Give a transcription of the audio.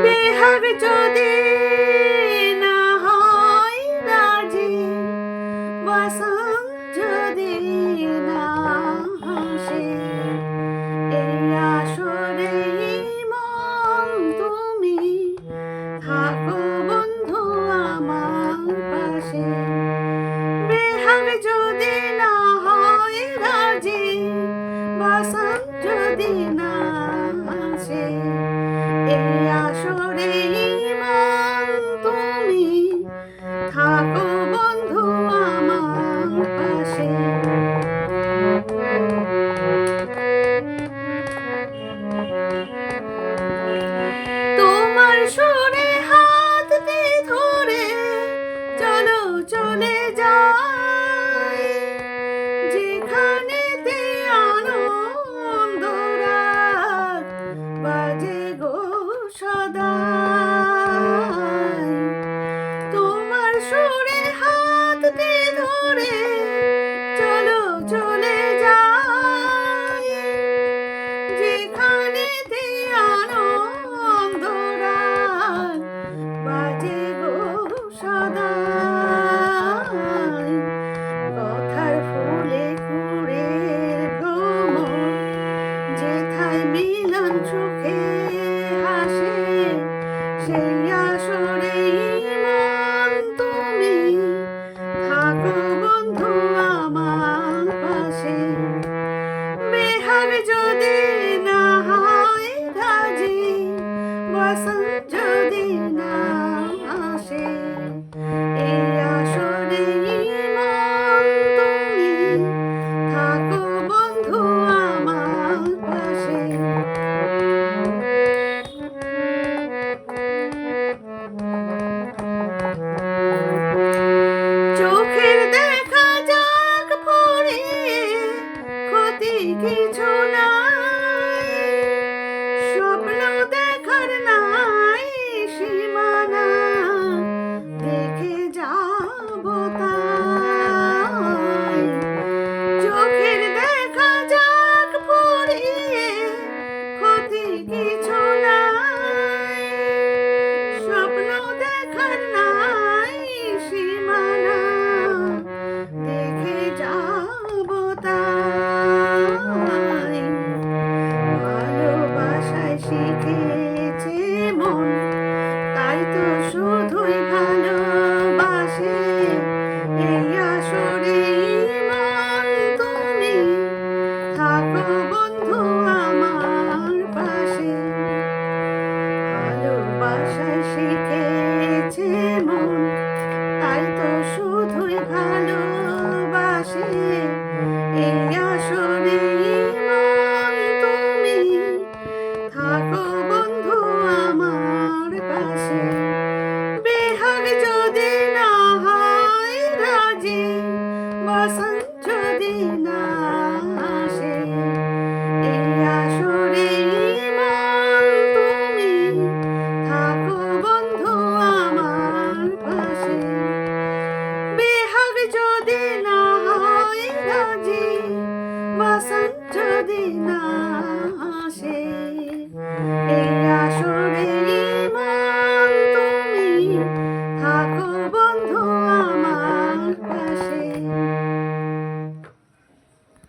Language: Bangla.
বেহাগ যদি না হয় রাজি, বসন্ত যদি না হাসে, এই আসরে মন তুমি থাকো বন্ধু আমার পাশে। বেহাগ যদি না হয় রাজি, বসন্ত যদি না আসে, এই আসরে মন তুমি থাকো বন্ধু আমার পাশে। তোমার সুরে হাত দিয়ে ধরে চলো চলে যাই, যেখানেতে আনন্দ রাত বাজে গো সদাই। তোমার সুরে হাত দিয়ে ধরে চলো চলে যাই, যেখানেতে আনন্দ রাত বাজে গো সদাই। কথার ফুলে কুড়ের ভ্রমর, যেথায় মিলন সুখে হাসে, সেই আসরে মন তুমি থাকো বন্ধু আমার পাশে। বেহাগ যদি না হয় রাজি, বসন্ত যদি না আসে, এই আসরে মন তুমি থাকো বন্ধু আমার পাশে। চোখের দেখা যাক ফুরিয়ে, ক্ষতি কিছু নাই, স্বপ্ন দেখার নাই সীমানা, দেখে যাব তাই। চোখের দেখা যাক ফুরিয়ে, ক্ষতি কিছু নাই, স্বপ্ন দেখার নাই সীমানা, দেখে যাব তাই। ভালোবাসায় শিখেছে মন, তাই তো শুধুই ভালোবাসে, এই আসরে মন তুমি থাকো বন্ধু আমার পাশে। ভালোবাসায় শিখেছে মন, তাই তো শুধুই ভালোবাসে, এই আসরে মন তুমি থাকো বন্ধু আমার পাশে। বেহাগ যদি না হয় রাজি, বসন্ত যদি না আসে, এই আসরে মন তুমি থাকো বন্ধু আমার পাশে। বেহাগ যদি না হয় রাজি, বসন্ত যদি না